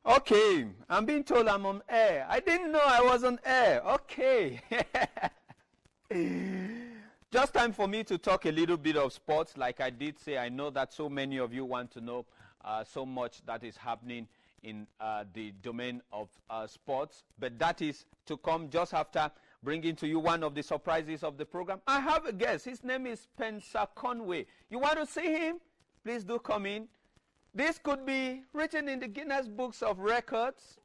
Okay, I'm being told I'm on air. I didn't know I was on air. Okay. Just time for me to talk a little bit of sports. Like I did say, I know that so many of you want to know so much that is happening in the domain of sports. But that is to come just after bringing to you one of the surprises of the program. I have a guest. His name is Spencer Conway. You want to see him? Please do come in. This could be written in the Guinness Books of Records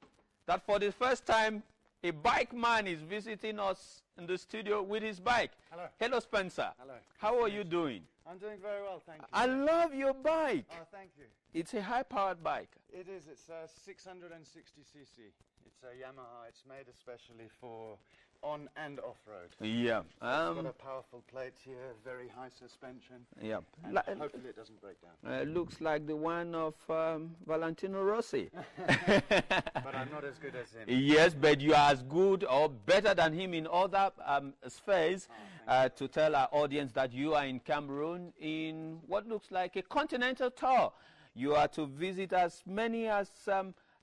that for the first time a bike man is visiting us in the studio with his bike. Hello. Hello, Spencer. Hello. How are you doing? I'm doing very well, thank you. I love your bike. Oh, thank you. It's a high-powered bike. It is. It's a 660cc. It's a Yamaha. It's made especially for on and off-road. Yeah. It's got a powerful plate here, very high suspension. Yeah. And hopefully it doesn't break down. Looks like the one of Valentino Rossi. But I'm not as good as him. Yes, but you are as good or better than him in other spheres. To tell our audience that you are in Cameroon in what looks like a continental tour. You are to visit as many as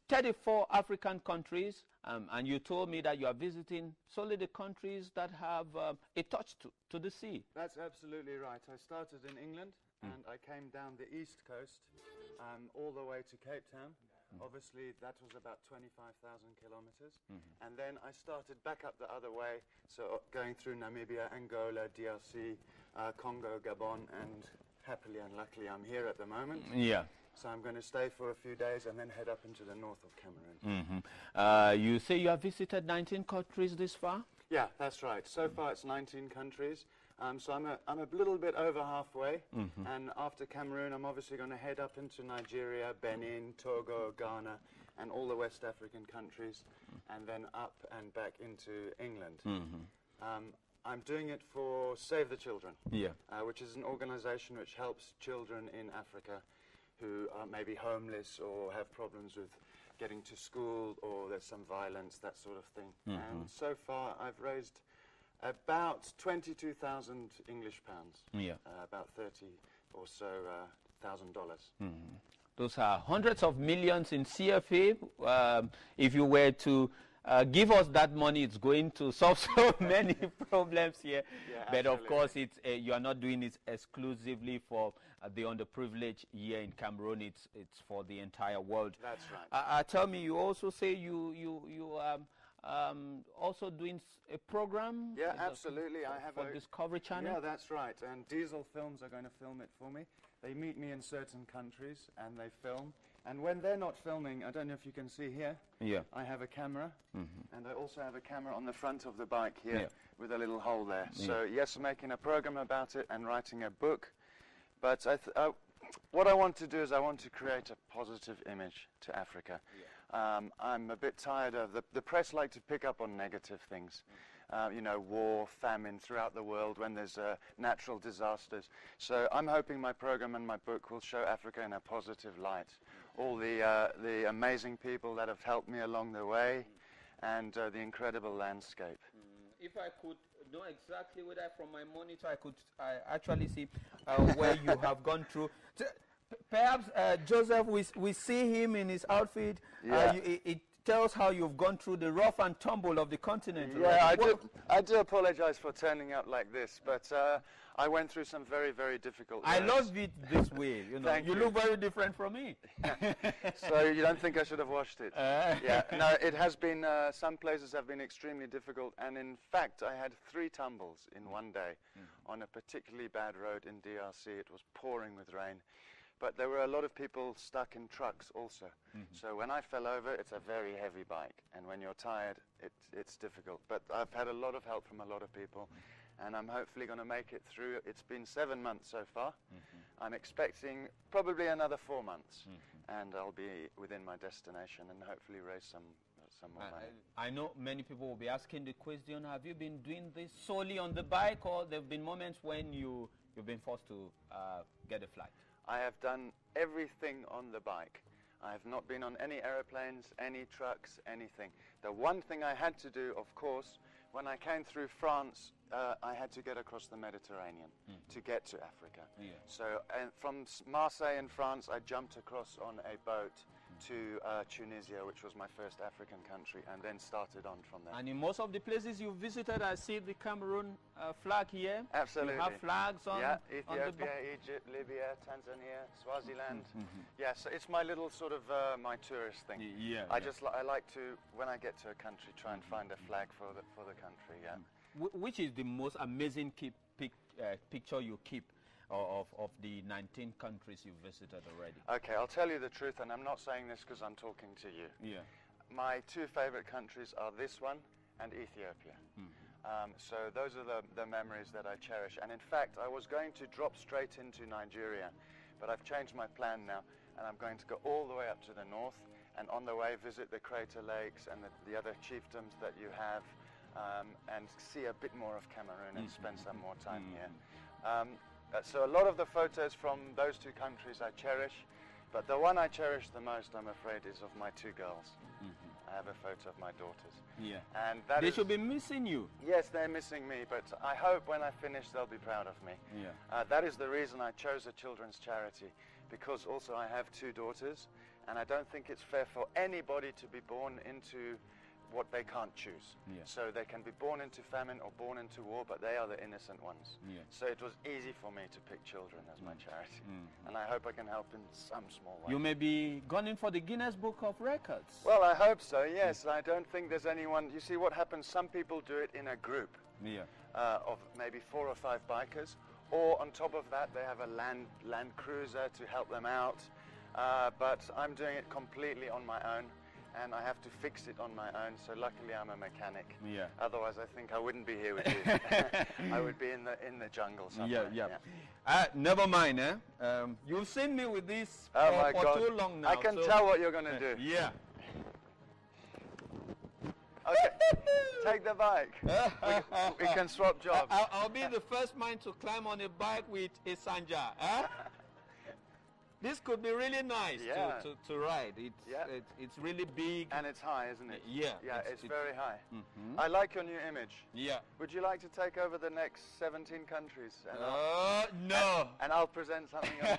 34 African countries, and you told me that you are visiting solely the countries that have a touch to the sea. That's absolutely right. I started in England and I came down the east coast all the way to Cape Town. Obviously, that was about 25,000 kilometers. And then I started back up the other way, so going through Namibia, Angola, DRC, Congo, Gabon, and happily and luckily I'm here at the moment. Yeah. So I'm going to stay for a few days and then head up into the north of Cameroon. You say you have visited 19 countries this far? Yeah, that's right. So far it's 19 countries. So I'm a little bit over halfway, and after Cameroon I'm obviously going to head up into Nigeria, Benin, Togo, Ghana, and all the West African countries, and then up and back into England. I'm doing it for Save the Children, which is an organization which helps children in Africa who are maybe homeless or have problems with getting to school, or there's some violence, that sort of thing. And so far I've raised about 22,000 English pounds, about 30 or so $1,000. Those are hundreds of millions in CFA. If you were to give us that money, it's going to solve so many problems here. Yeah, but of course, it's you are not doing it exclusively for the underprivileged here in Cameroon. It's for the entire world. That's right. Tell me, you also say you also doing a program? Yeah, absolutely. I have a Discovery Channel. Yeah, that's right. And Diesel Films are going to film it for me. They meet me in certain countries and they film. And when they're not filming, I don't know if you can see here. Yeah. I have a camera, and I also have a camera on the front of the bike here with a little hole there. So yes, I'm making a program about it and writing a book. But what I want to do is I want to create a positive image to Africa. I'm a bit tired of the press like to pick up on negative things. You know, war, famine throughout the world when there's natural disasters. So I'm hoping my program and my book will show Africa in a positive light. All the amazing people that have helped me along the way, and the incredible landscape. If I could know exactly where from my monitor, I could actually see where you have gone through. Perhaps, Joseph, we see him in his outfit. It tells how you've gone through the rough and tumble of the continent. Yeah, right? I do apologize for turning up like this, but I went through some very, very difficult I love it this way. You know, you look very different from me. So you don't think I should have washed it? Yeah, no, it has been, some places have been extremely difficult, and in fact I had 3 tumbles in one day on a particularly bad road in DRC. It was pouring with rain. But there were a lot of people stuck in trucks also. So when I fell over, it's a very heavy bike. And when you're tired, it's difficult. But I've had a lot of help from a lot of people. And I'm hopefully going to make it through. It's been 7 months so far. I'm expecting probably another 4 months. And I'll be within my destination and hopefully raise some more money. I know many people will be asking the question, have you been doing this solely on the bike, or there have been moments when you've been forced to get a flight? I have done everything on the bike. I have not been on any aeroplanes, any trucks, anything. The one thing I had to do, of course, when I came through France, I had to get across the Mediterranean to get to Africa. So from Marseille in France, I jumped across on a boat to Tunisia, which was my first African country, and then started on from there. And in most of the places you visited, I see the Cameroon flag here. Absolutely. You have flags on. Yeah, on the Ethiopia, Egypt, Libya, Tanzania, Swaziland. Yeah, so it's my little sort of my tourist thing. Yeah. I like to, when I get to a country, try and find a flag for the country. Yeah. Which is the most amazing picture you keep of the 19 countries you've visited already? Okay, I'll tell you the truth, and I'm not saying this because I'm talking to you. Yeah. My two favorite countries are this one and Ethiopia. So those are the memories that I cherish. And in fact, I was going to drop straight into Nigeria, but I've changed my plan now, and I'm going to go all the way up to the north, and on the way visit the Crater Lakes and the other chiefdoms that you have, and see a bit more of Cameroon and spend some more time here. So a lot of the photos from those two countries I cherish, but the one I cherish the most, I'm afraid, is of my two girls. I have a photo of my daughters. Yeah. And that they should be missing you. Yes, they're missing me, but I hope when I finish they'll be proud of me. Yeah. That is the reason I chose a children's charity, because also I have two daughters, and I don't think it's fair for anybody to be born into what they can't choose. Yeah. So they can be born into famine or born into war, but they are the innocent ones. Yeah. So it was easy for me to pick children as my charity. And I hope I can help in some small way. You may be going for the Guinness Book of Records. Well, I hope so, yes. I don't think there's anyone... You see what happens, some people do it in a group of maybe 4 or 5 bikers, or on top of that they have a land cruiser to help them out. But I'm doing it completely on my own, and I have to fix it on my own, so luckily I'm a mechanic. Yeah. Otherwise I think I wouldn't be here with you. I would be in the jungle somewhere. Yeah. Never mind, eh? You've seen me with this for too long now. I can tell what you're going to do. Yeah. Okay, take the bike. We can swap jobs. I'll be the first man to climb on a bike with a Sanja. Eh? This could be really nice to ride. It's really big. And it's high, isn't it? Yeah. Yeah, it's very high. I like your new image. Yeah. Would you like to take over the next 17 countries? No. And I'll present something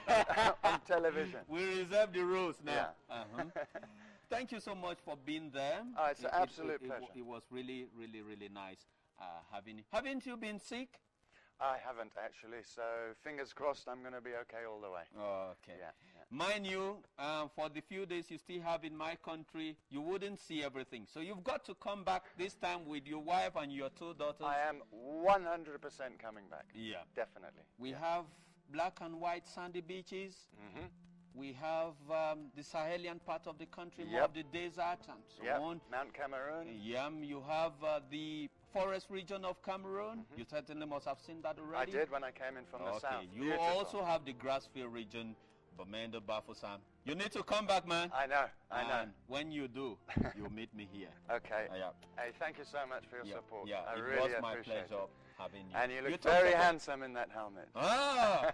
on television. We reserve the rules now. Yeah. Thank you so much for being there. Oh, it's an absolute pleasure. It was really, really, really nice having you. Haven't you been sick? I haven't actually, so fingers crossed I'm going to be okay all the way. Okay. Yeah. Mind you, for the few days you still have in my country, you wouldn't see everything. So you've got to come back this time with your wife and your 2 daughters. I am 100% coming back. Yeah. Definitely. We have black and white sandy beaches. We have the Sahelian part of the country, more of the desert and so on. Mount Cameroon. You have the forest region of Cameroon. You certainly must have seen that already. I did when I came in from the south. You Beautiful. also have the grassfield region, Bamenda, Bafoussam. You need to come back, man. I know. And when you do, you'll meet me here. Okay. Hey, thank you so much for your support. Yeah, I it really was my appreciate pleasure it. having you. And you look very handsome in that helmet. Ah!